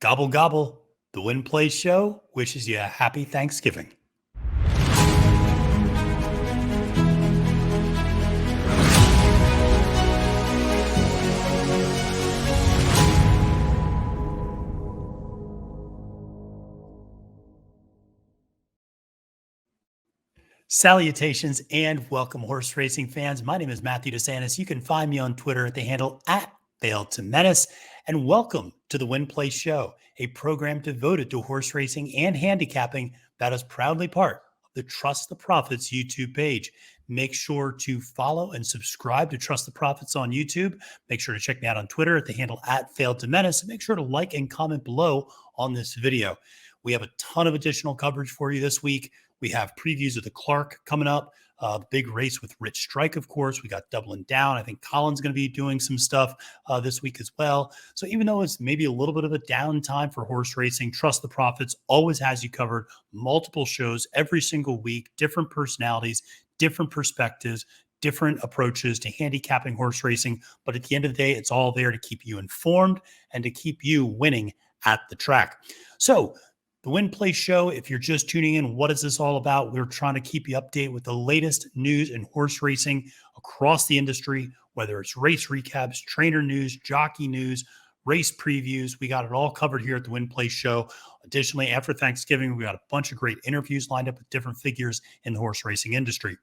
Gobble, gobble. The Win Play Show wishes you a happy Thanksgiving. Salutations and welcome, horse racing fans. My name is Matthew DeSantis. You can find me on Twitter at the handle @FailToMenace. And welcome to the Win Play Show, a program devoted to horse racing and handicapping that is proudly part of the Trust the Profits YouTube page. Make sure to follow and subscribe to Trust the Profits on YouTube. Make sure to check me out on Twitter at the handle @FailToMenace. And make sure to like and comment below on this video. We have a ton of additional coverage for you this week. We have previews of the Clark coming up, the big race with Rich Strike, of course. We got Doubling Down. I think Colin's going to be doing some stuff this week as well. So even though it's maybe a little bit of a downtime for horse racing, Trust the Profits always has you covered. Multiple shows every single week, different personalities, different perspectives, different approaches to handicapping horse racing. But at the end of the day, it's all there to keep you informed and to keep you winning at the track. So the Win Play Show, if you're just tuning in, what is this all about? We're trying to keep you updated with the latest news in horse racing across the industry, whether it's race recaps, trainer news, jockey news, race previews. We got it all covered here at the Win Play Show. Additionally, after Thanksgiving, we got a bunch of great interviews lined up with different figures in the horse racing industry.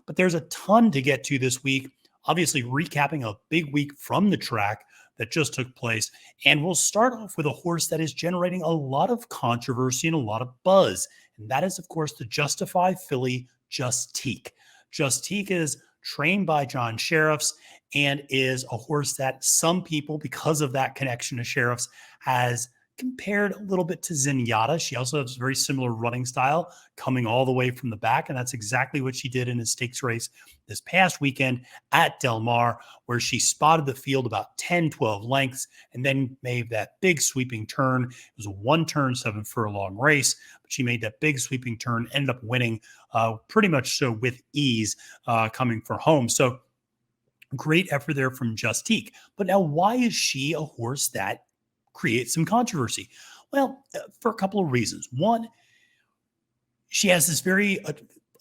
But there's a ton to get to this week. Obviously, recapping a big week from the track that just took place. And we'll start off with a horse that is generating a lot of controversy and a lot of buzz. And that is, of course, the Justify filly, Justique. Justique is trained by John Sheriffs and is a horse that some people, because of that connection to Sheriffs, has compared a little bit to Zenyatta. She also has a very similar running style, coming all the way from the back, and that's exactly what she did in a stakes race this past weekend at Del Mar, where she spotted the field about 10, 12 lengths and then made that big sweeping turn. It was a one-turn, 7-furlong race, but she made that big sweeping turn, ended up winning pretty much so with ease coming for home. So great effort there from Justique. But now, why is she a horse that create some controversy? Well, for a couple of reasons. One, she has this very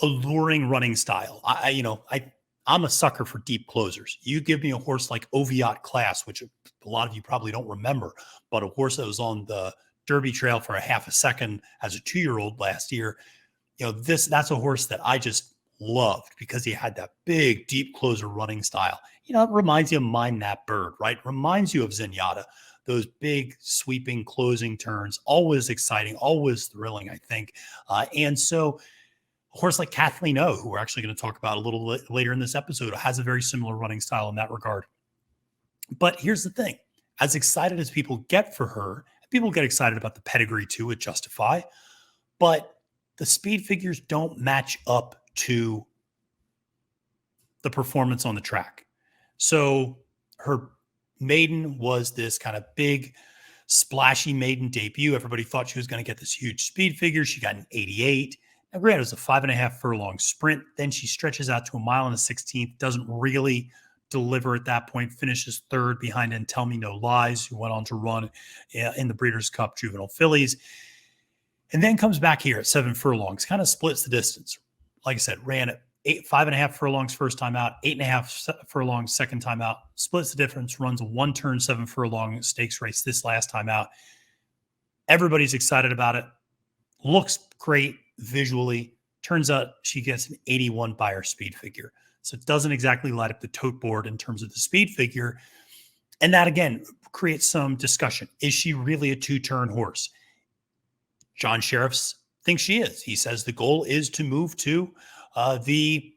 alluring running style. I'm a sucker for deep closers. You give me a horse like Oviat Class, which a lot of you probably don't remember, but a horse that was on the Derby Trail for a half a second as a 2-year-old last year. That's a horse that I just loved because he had that big, deep closer running style. It reminds you of Mind That Bird, right? Reminds you of Zenyatta. Those big sweeping closing turns, always exciting, always thrilling, I think. And so a horse like Kathleen O, who we're actually going to talk about a little later in this episode, has a very similar running style in that regard. But here's the thing. As excited as people get for her, people get excited about the pedigree too with Justify, but the speed figures don't match up to the performance on the track. So her maiden was this kind of big, splashy maiden debut. Everybody thought she was going to get this huge speed figure. She got an 88. Now, granted, it was a 5.5 furlong sprint. Then she stretches out to a mile and a 16th, doesn't really deliver at that point, finishes third behind And Tell Me No Lies, who went on to run in the Breeders' Cup Juvenile Fillies. And then comes back here at 7 furlongs, kind of splits the distance. Like I said, ran at 5.5 furlongs first time out, 8.5 furlongs second time out, splits the difference, runs a one-turn 7 furlong stakes race this last time out. Everybody's excited about it. Looks great visually. Turns out she gets an 81 by her speed figure. So it doesn't exactly light up the tote board in terms of the speed figure. And that, again, creates some discussion. Is she really a 2-turn horse? John Sheriffs thinks she is. He says the goal is to move to the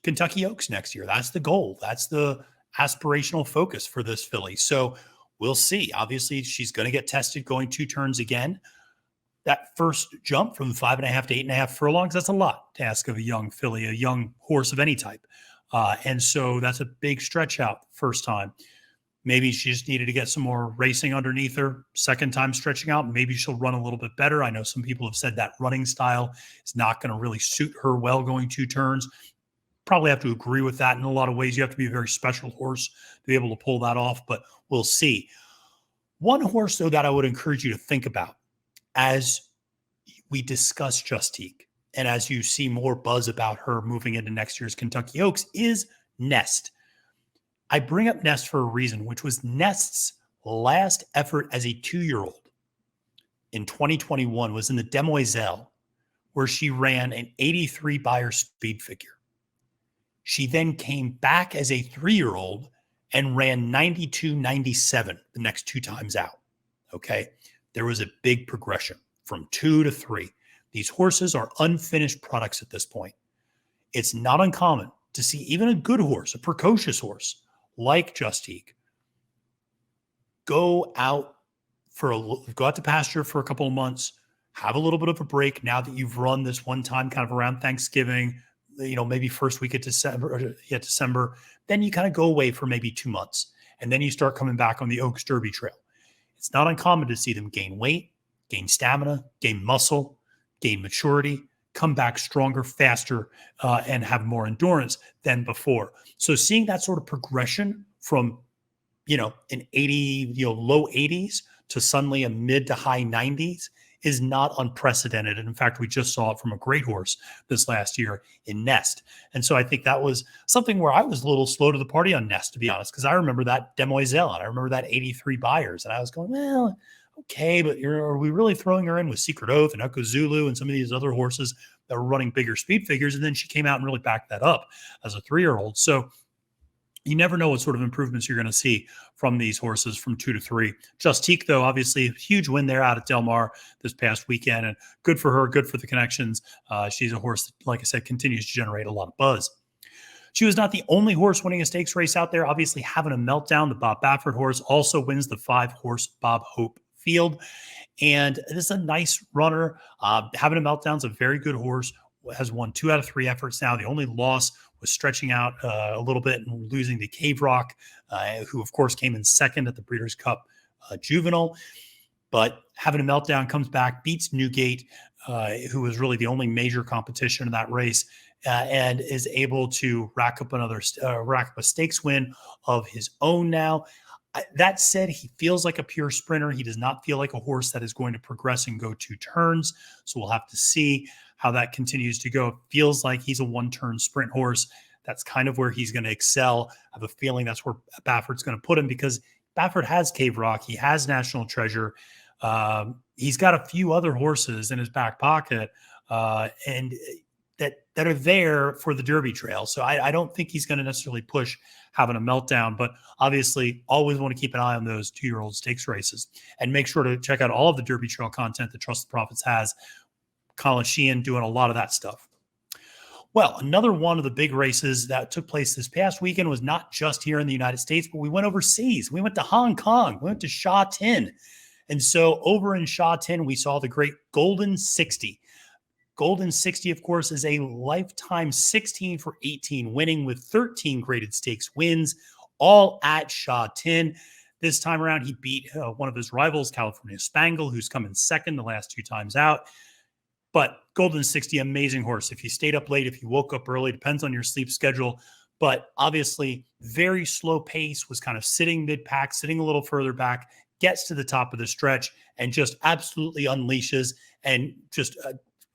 Kentucky Oaks next year. That's the goal. That's the aspirational focus for this filly. So we'll see. Obviously, she's going to get tested going 2 turns again. That first jump from 5.5 to 8.5 furlongs, that's a lot to ask of a young filly, a young horse of any type. And so that's a big stretch out first time. Maybe she just needed to get some more racing underneath her. Second time stretching out, maybe she'll run a little bit better. I know some people have said that running style is not going to really suit her well going 2 turns. Probably have to agree with that in a lot of ways. You have to be a very special horse to be able to pull that off, but we'll see. One horse, though, that I would encourage you to think about as we discuss Justique and as you see more buzz about her moving into next year's Kentucky Oaks is Nest. I bring up Nest for a reason, which was Nest's last effort as a 2-year-old in 2021 was in the Demoiselle, where she ran an 83 Beyer speed figure. She then came back as a 3-year-old and ran 92.97 the next 2 times out. Okay. There was a big progression from 2 to 3. These horses are unfinished products at this point. It's not uncommon to see even a good horse, a precocious horse like Justique, go out to pasture for a couple of months, have a little bit of a break now that you've run this one time kind of around Thanksgiving, maybe first week of December, then you kind of go away for maybe 2 months. And then you start coming back on the Oaks Derby Trail. It's not uncommon to see them gain weight, gain stamina, gain muscle, gain maturity, come back stronger, faster, and have more endurance than before. So seeing that sort of progression from, an 80, low 80s to suddenly a mid to high 90s is not unprecedented. And in fact, we just saw it from a great horse this last year in Nest. And so I think that was something where I was a little slow to the party on Nest, to be honest, because I remember that Demoiselle and I remember that 83 Beyers. And I was going, well, okay, but are we really throwing her in with Secret Oath and Echo Zulu and some of these other horses that were running bigger speed figures? And then she came out and really backed that up as a 3-year-old. So you never know what sort of improvements you're going to see from these horses from 2 to 3. Justique, though, obviously a huge win there out at Del Mar this past weekend, and good for her, good for the connections. She's a horse that, like I said, continues to generate a lot of buzz. She was not the only horse winning a stakes race out there. Obviously, Having a Meltdown, the Bob Baffert horse, also wins the 5-horse Bob Hope Field. And this is a nice runner. Having a Meltdown's a very good horse, has won 2 out of 3 efforts now. The only loss was stretching out a little bit and losing to Cave Rock, who, of course, came in second at the Breeders' Cup Juvenile. But Having a Meltdown comes back, beats Newgate, who was really the only major competition in that race, and is able to rack up a stakes win of his own now. That said, he feels like a pure sprinter. He does not feel like a horse that is going to progress and go 2 turns. So we'll have to see how that continues to go. It feels like he's a 1-turn sprint horse. That's kind of where he's going to excel. I have a feeling that's where Baffert's going to put him, because Baffert has Cave Rock. He has National Treasure. He's got a few other horses in his back pocket and that are there for the Derby Trail. So I don't think he's going to necessarily push Having a Meltdown, but obviously always want to keep an eye on those 2-year-old stakes races and make sure to check out all of the Derby Trail content that Trust the Profits has. Colin Sheehan doing a lot of that stuff. Well, another one of the big races that took place this past weekend was not just here in the United States, but we went overseas. We went to Hong Kong. We went to Sha Tin. And so over in Sha Tin, we saw the great Golden 60. Golden 60, of course, is a lifetime 16 for 18 winning with 13 graded stakes wins, all at Sha Tin. This time around, he beat one of his rivals, California Spangle, who's come in second the last 2 times out. But Golden 60, amazing horse. If you stayed up late, if you woke up early, depends on your sleep schedule. But obviously, very slow pace, was kind of sitting mid-pack, sitting a little further back, gets to the top of the stretch, and just absolutely unleashes and just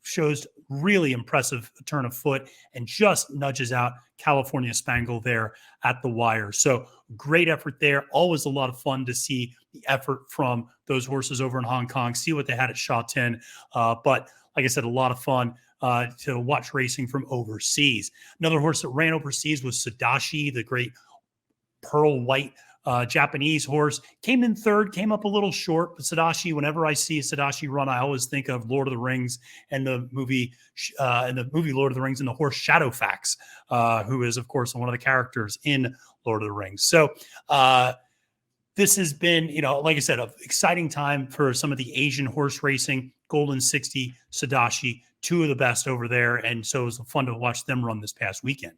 shows really impressive turn of foot and just nudges out California Spangle there at the wire. So great effort there. Always a lot of fun to see the effort from those horses over in Hong Kong, see what they had at Sha Tin. But like I said, a lot of fun to watch racing from overseas. Another horse that ran overseas was Sadashi, the great pearl white Japanese horse. Came in third, came up a little short, but Sadashi, whenever I see Sadashi run, I always think of Lord of the Rings and the movie Lord of the Rings and the horse Shadowfax, who is, of course, one of the characters in Lord of the Rings. So this has been, like I said, an exciting time for some of the Asian horse racing. Golden 60, Sadashi, 2 of the best over there. And so it was fun to watch them run this past weekend.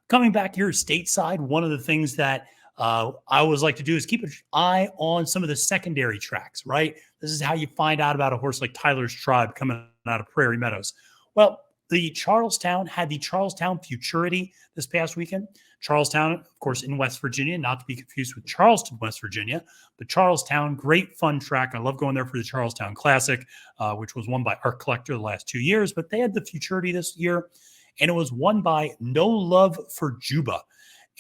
Coming back here stateside, one of the things that I always like to do is keep an eye on some of the secondary tracks, right? This is how you find out about a horse like Tyler's Tribe coming out of Prairie Meadows. Well, the Charlestown had the Charlestown Futurity this past weekend. Charlestown, of course, in West Virginia, not to be confused with Charleston, West Virginia, but Charlestown, great fun track. I love going there for the Charlestown Classic, which was won by Art Collector the last 2 years, but they had the Futurity this year, and it was won by No Love for Juba.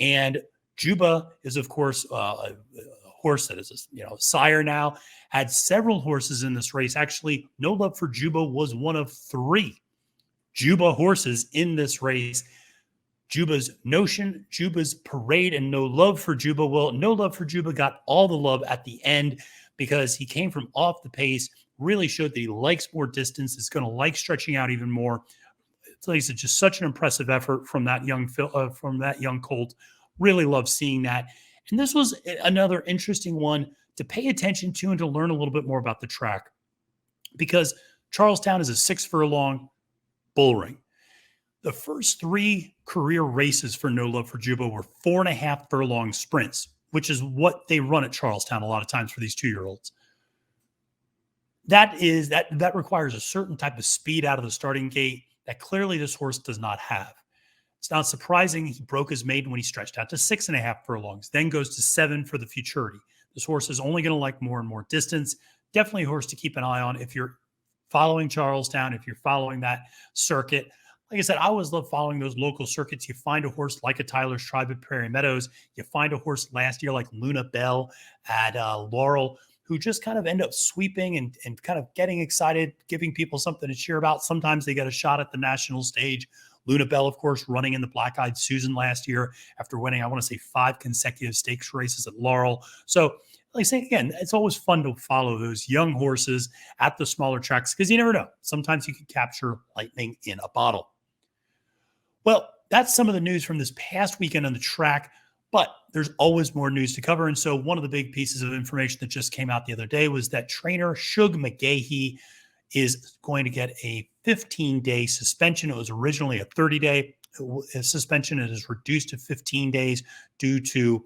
And Juba is, of course, a horse that is, sire now, had several horses in this race. Actually, No Love for Juba was one of 3 Juba horses in this race. Juba's Notion, Juba's Parade, and No Love for Juba. Well, No Love for Juba got all the love at the end because he came from off the pace, really showed that he likes more distance, is going to like stretching out even more. It's like just such an impressive effort from that young colt. Really love seeing that. And this was another interesting one to pay attention to and to learn a little bit more about the track, because Charlestown is a 6 furlong bull ring. The first 3 career races for No Love for Juba were 4.5 furlong sprints, which is what they run at Charlestown a lot of times for these 2-year-olds. That requires a certain type of speed out of the starting gate that clearly this horse does not have. It's not surprising he broke his maiden when he stretched out to 6.5 furlongs, then goes to 7 for the Futurity. This horse is only going to like more and more distance. Definitely a horse to keep an eye on if you're following Charlestown, if you're following that circuit. Like I said, I always love following those local circuits. You find a horse like a Tyler's Tribe at Prairie Meadows. You find a horse last year like Luna Bell at Laurel, who just kind of end up sweeping and kind of getting excited, giving people something to cheer about. Sometimes they get a shot at the national stage. Luna Bell, of course, running in the Black-Eyed Susan last year after winning, I want to say, 5 consecutive stakes races at Laurel. So, like I say, again, it's always fun to follow those young horses at the smaller tracks because you never know. Sometimes you can capture lightning in a bottle. Well, that's some of the news from this past weekend on the track, but there's always more news to cover. And so one of the big pieces of information that just came out the other day was that trainer Shug McGahee is going to get a 15-day suspension. It was originally a 30-day suspension. It is reduced to 15 days due to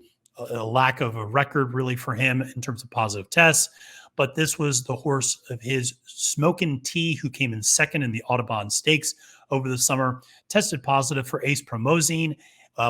a lack of a record really for him in terms of positive tests. But this was the horse of his, Smokin' Tea, who came in second in the Audubon Stakes over the summer, tested positive for ace-promosine,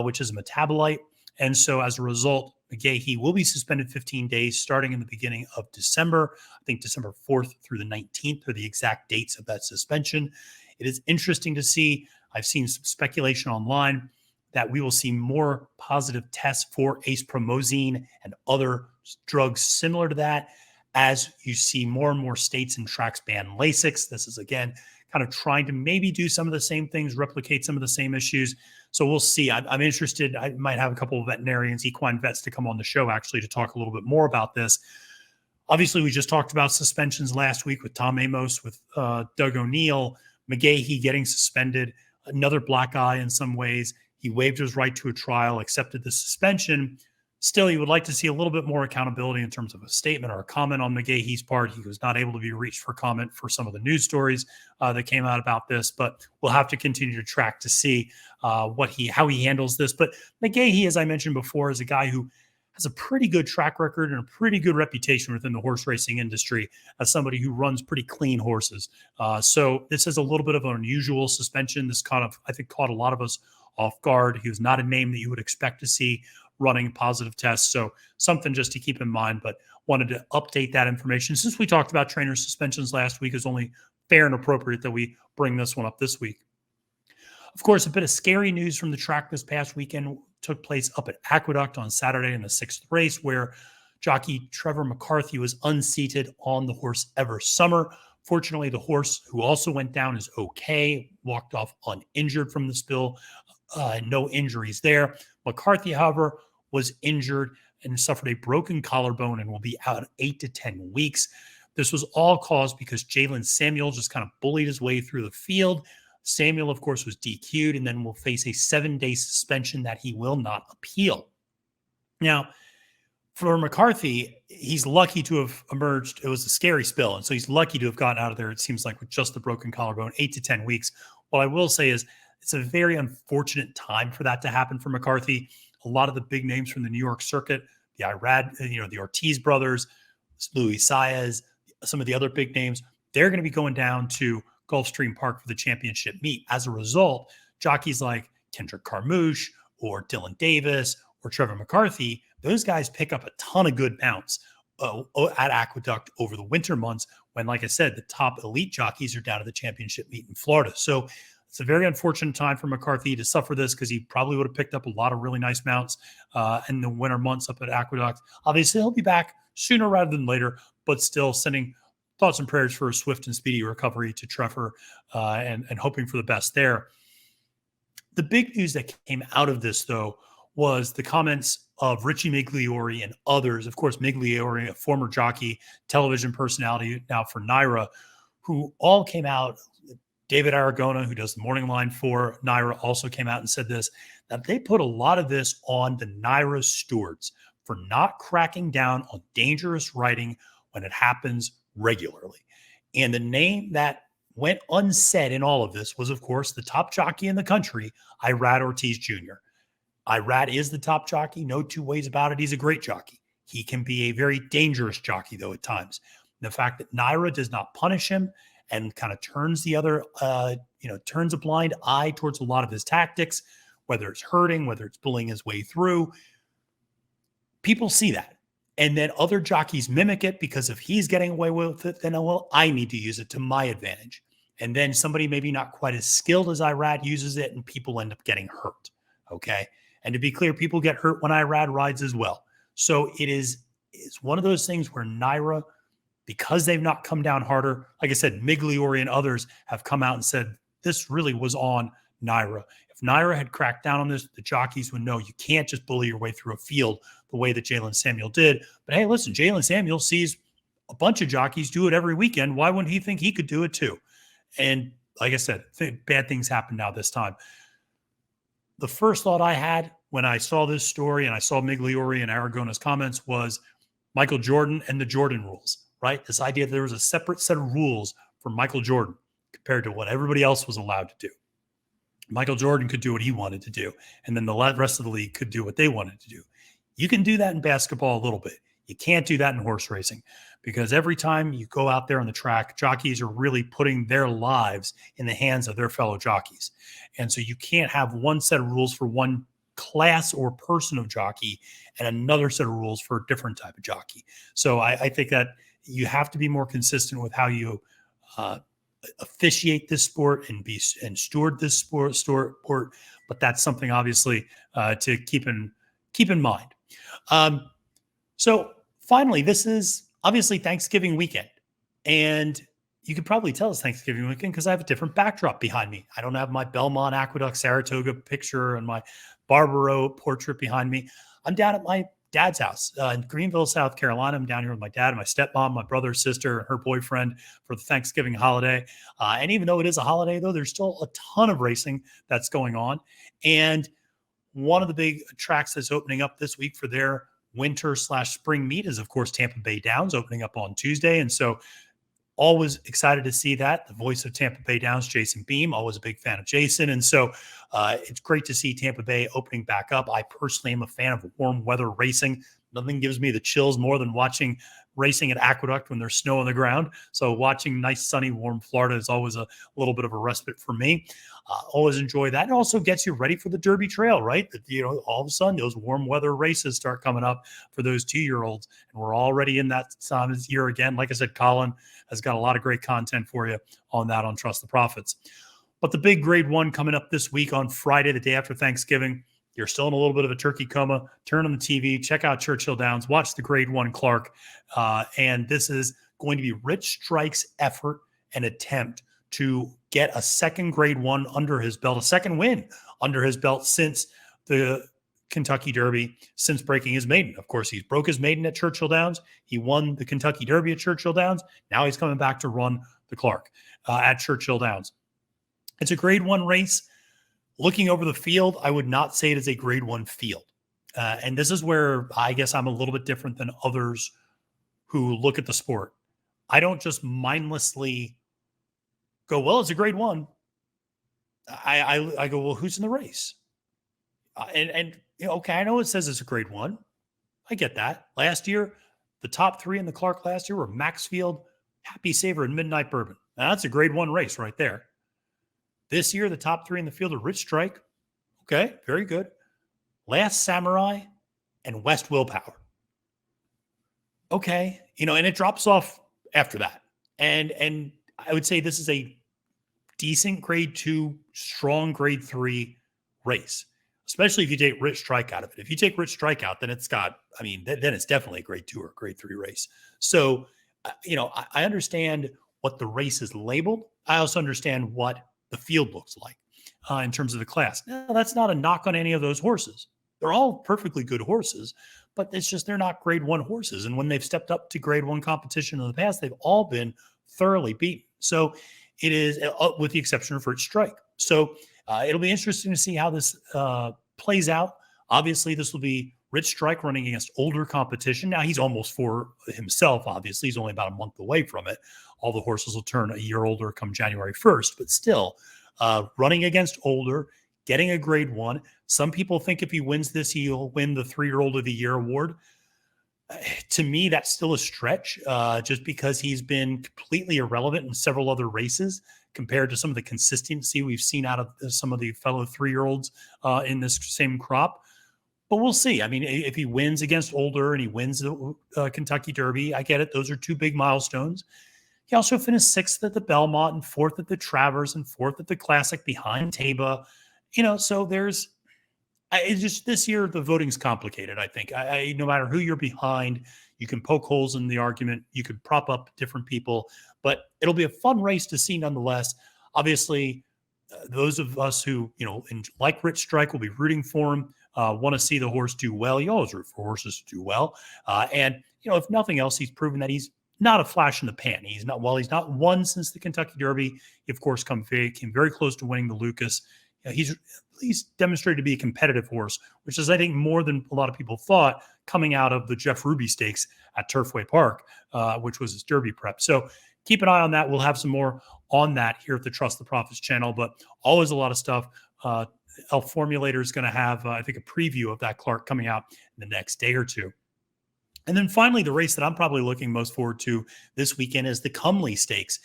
which is a metabolite. And so as a result, McGahee will be suspended 15 days starting in the beginning of December. I think December 4th through the 19th are the exact dates of that suspension. It is interesting to see. I've seen some speculation online that we will see more positive tests for ace-promosine and other drugs similar to that as you see more and more states and tracks ban Lasix. This is, again, kind of trying to maybe do some of the same things, replicate some of the same issues. So we'll see. I'm interested. I might have a couple of veterinarians, equine vets, to come on the show actually to talk a little bit more about this. Obviously, we just talked about suspensions last week with Tom Amos, with Doug O'Neill, McGahee getting suspended, another black eye in some ways. He waived his right to a trial, accepted the suspension. Still, you would like to see a little bit more accountability in terms of a statement or a comment on McGahee's part. He was not able to be reached for comment for some of the news stories that came out about this, but we'll have to continue to track to see how he handles this. But McGahee, as I mentioned before, is a guy who has a pretty good track record and a pretty good reputation within the horse racing industry as somebody who runs pretty clean horses. So this is a little bit of an unusual suspension. This kind of, I think, caught a lot of us off guard. He was not a name that you would expect to see running positive tests. So something just to keep in mind, but wanted to update that information. Since we talked about trainer suspensions last week, it's only fair and appropriate that we bring this one up this week. Of course, a bit of scary news from the track this past weekend took place up at Aqueduct on Saturday in the 6th race, where jockey Trevor McCarthy was unseated on the horse Ever Summer. Fortunately, the horse, who also went down, is okay, walked off uninjured from the spill. No injuries there. McCarthy, however, was injured and suffered a broken collarbone and will be out 8 to 10 weeks. This was all caused because Jalen Samuel just kind of bullied his way through the field. Samuel, of course, was DQ'd and then will face a 7-day suspension that he will not appeal. Now, for McCarthy, he's lucky to have emerged. It was a scary spill, and so he's lucky to have gotten out of there, it seems like, with just the broken collarbone, 8 to 10 weeks. What I will say is it's a very unfortunate time for that to happen for McCarthy. A lot of the big names from the New York circuit, the the Ortiz brothers, Luis Saez, some of the other big names, they're going to be going down to Gulfstream Park for the championship meet. As a result, jockeys like Kendrick Carmouche or Dylan Davis or Trevor McCarthy, those guys pick up a ton of good mounts at Aqueduct over the winter months when, like I said, the top elite jockeys are down at the championship meet in Florida. So it's a very unfortunate time for McCarthy to suffer this because he probably would have picked up a lot of really nice mounts in the winter months up at Aqueduct. Obviously, he'll be back sooner rather than later, but still sending thoughts and prayers for a swift and speedy recovery to Trevor and hoping for the best there. The big news that came out of this, though, was the comments of Richie Migliore and others. Of course, Migliore, a former jockey, television personality now for NYRA, who all came out. David Aragona, who does the morning line for NYRA, also came out and said this, that they put a lot of this on the NYRA stewards for not cracking down on dangerous riding when it happens regularly. And the name that went unsaid in all of this was, of course, the top jockey in the country, Irad Ortiz Jr. Irad is the top jockey. No two ways about it. He's a great jockey. He can be a very dangerous jockey, though, at times. And the fact that NYRA does not punish him and kind of turns the other, turns a blind eye towards a lot of his tactics, whether it's hurting, whether it's bullying his way through, people see that. And then other jockeys mimic it because if he's getting away with it, then, well, I need to use it to my advantage. And then somebody maybe not quite as skilled as Irad uses it, and people end up getting hurt. Okay. And to be clear, people get hurt when Irad rides as well. So it's one of those things where NYRA, because they've not come down harder, like I said, Migliore and others have come out and said this really was on NYRA. If NYRA had cracked down on this, the jockeys would know you can't just bully your way through a field the way that Jalen Samuel did. But hey, listen, Jalen Samuel sees a bunch of jockeys do it every weekend. Why wouldn't he think he could do it too? And like I said, bad things happen now this time. The first thought I had when I saw this story and I saw Migliore and Aragona's comments was Michael Jordan and the Jordan rules, right? This idea that there was a separate set of rules for Michael Jordan compared to what everybody else was allowed to do. Michael Jordan could do what he wanted to do, and then the rest of the league could do what they wanted to do. You can do that in basketball a little bit. You can't do that in horse racing because every time you go out there on the track, jockeys are really putting their lives in the hands of their fellow jockeys. And so you can't have one set of rules for one class or person of jockey and another set of rules for a different type of jockey. So I think that you have to be more consistent with how you officiate this sport and steward this sport. But that's something obviously to keep in mind. So finally, this is obviously Thanksgiving weekend, and you could probably tell it's Thanksgiving weekend because I have a different backdrop behind me. I don't have my Belmont Aqueduct Saratoga picture and my Barbaro portrait behind me. I'm down at my dad's house in Greenville, South Carolina. I'm down here with my dad, my stepmom, my brother, sister, and her boyfriend for the Thanksgiving holiday. And even though it is a holiday, though, there's still a ton of racing that's going on. And one of the big tracks that's opening up this week for their winter/spring meet is, of course, Tampa Bay Downs opening up on Tuesday. And so always excited to see that. The voice of Tampa Bay Downs, Jason Beam, always a big fan of Jason. And so it's great to see Tampa Bay opening back up. I personally am a fan of warm weather racing. Nothing gives me the chills more than watching racing at Aqueduct when there's snow on the ground. So watching nice, sunny, warm Florida is always a little bit of a respite for me. Always enjoy that. It also gets you ready for the Derby Trail, right? All of a sudden, those warm weather races start coming up for those 2-year-olds. And we're already in that time of year again. Like I said, Colin has got a lot of great content for you on that on Trust the Profits. But the big grade one coming up this week on Friday, the day after Thanksgiving. You're still in a little bit of a turkey coma. Turn on the TV, check out Churchill Downs, watch the grade one Clark. And this is going to be Rich Strike's effort and attempt to get a second grade one under his belt, a second win under his belt since the Kentucky Derby, since breaking his maiden. Of course, he's broke his maiden at Churchill Downs. He won the Kentucky Derby at Churchill Downs. Now he's coming back to run the Clark at Churchill Downs. It's a grade one race. Looking over the field, I would not say it is a grade one field. And this is where I guess I'm a little bit different than others who look at the sport. I don't just mindlessly go, well, it's a grade one. I go, well, who's in the race? Okay, I know it says it's a grade one. I get that. Last year, the top three in the Clark last year were Maxfield, Happy Saver, and Midnight Bourbon. Now, that's a grade 1 race right there. This year, the top 3 in the field are Rich Strike. Okay, very good. Last Samurai and West Willpower. Okay, and it drops off after that. And I would say this is a decent grade 2, strong grade 3 race, especially if you take Rich Strike out of it. If you take Rich Strike out, then it's got, then it's definitely a grade 2 or grade 3 race. So, I understand what the race is labeled. I also understand what the field looks like in terms of the class. Now, that's not a knock on any of those horses. They're all perfectly good horses, but it's just they're not grade 1 horses. And when they've stepped up to grade 1 competition in the past, they've all been thoroughly beaten. So it is, with the exception of Rich Strike. So it'll be interesting to see how this plays out. Obviously, this will be Rich Strike running against older competition. Now, he's almost for himself, obviously. He's only about a month away from it. All the horses will turn a year older come January 1st, but still running against older, getting a grade 1. Some people think if he wins this, he'll win the 3-Year-Old of the Year award. To me, that's still a stretch just because he's been completely irrelevant in several other races compared to some of the consistency we've seen out of some of the fellow 3-Year-Olds in this same crop. But we'll see. If he wins against older and he wins the Kentucky Derby, I get it. Those are 2 big milestones. He also finished 6th at the Belmont and 4th at the Travers and 4th at the Classic behind Taba. So there's it's just this year, the voting's complicated, I think. No matter who you're behind, you can poke holes in the argument. You could prop up different people, but it'll be a fun race to see nonetheless. Obviously, those of us who, like Rich Strike will be rooting for him, want to see the horse do well. You always root for horses to do well. And if nothing else, he's proven that he's not a flash in the pan. He's not won since the Kentucky Derby. He, of course, came very close to winning the Lucas. He's at least demonstrated to be a competitive horse, which is, I think, more than a lot of people thought coming out of the Jeff Ruby Stakes at Turfway Park, which was his Derby prep. So keep an eye on that. We'll have some more on that here at the Trust the Profits channel, but always a lot of stuff. Elf Formulator is going to have, I think, a preview of that Clark coming out in the next day or two. And then finally, the race that I'm probably looking most forward to this weekend is the Cumley Stakes,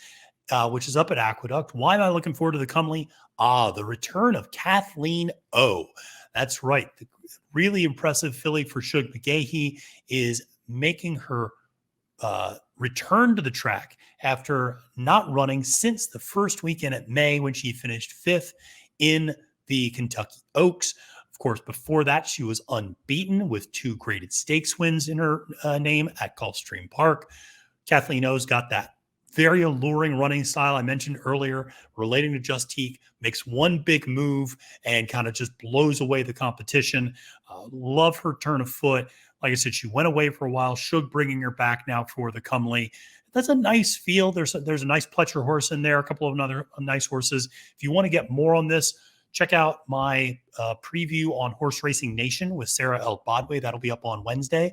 which is up at Aqueduct. Why am I looking forward to the Cumley? The return of Kathleen O. That's right. The really impressive filly for Shug McGahee is making her return to the track after not running since the first weekend at May when she finished 5th in the Kentucky Oaks. Of course, before that, she was unbeaten with 2 graded stakes wins in her name at Gulfstream Park. Kathleen O's got that very alluring running style I mentioned earlier, relating to Justique, makes one big move and kind of just blows away the competition. Love her turn of foot. Like I said, she went away for a while. Shug bringing her back now for the Cumley. That's a nice field. There's a nice Pletcher horse in there, a couple of other nice horses. If you want to get more on this, check out my preview on Horse Racing Nation with Sarah L. Bodway. That'll be up on Wednesday.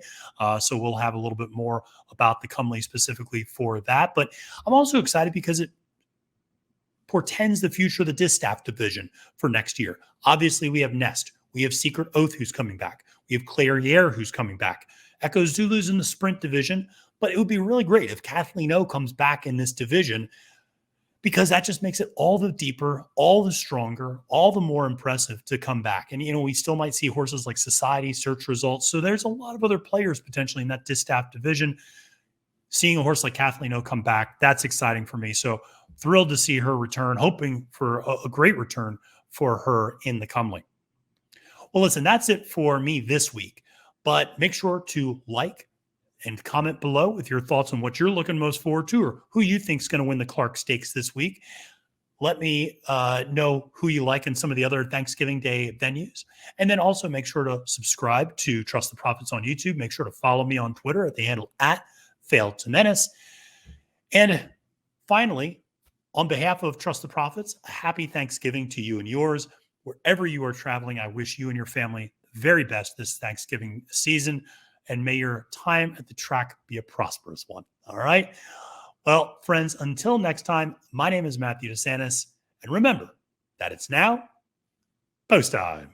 So we'll have a little bit more about the Cumley specifically for that. But I'm also excited because it portends the future of the Distaff division for next year. Obviously, we have Nest. We have Secret Oath who's coming back. We have Clairiere who's coming back. Echo Zulu's in the sprint division. But it would be really great if Kathleen O comes back in this division, because that just makes it all the deeper, all the stronger, all the more impressive to come back. And, we still might see horses like Society, Search Results. So there's a lot of other players potentially in that Distaff division. Seeing a horse like Kathleen O come back, that's exciting for me. So thrilled to see her return, hoping for a great return for her in the Cumley. Well, listen, that's it for me this week. But make sure to like and comment below with your thoughts on what you're looking most forward to or who you think is going to win the Clark Stakes this week. Let me know who you like in some of the other Thanksgiving Day venues. And then also make sure to subscribe to Trust the Profits on YouTube. Make sure to follow me on Twitter at the handle @FailToMenace. And finally, on behalf of Trust the Profits, a happy Thanksgiving to you and yours. Wherever you are traveling, I wish you and your family the very best this Thanksgiving season. And may your time at the track be a prosperous one. All right. Well, friends, until next time, my name is Matthew DeSantis. And remember that it's now post time.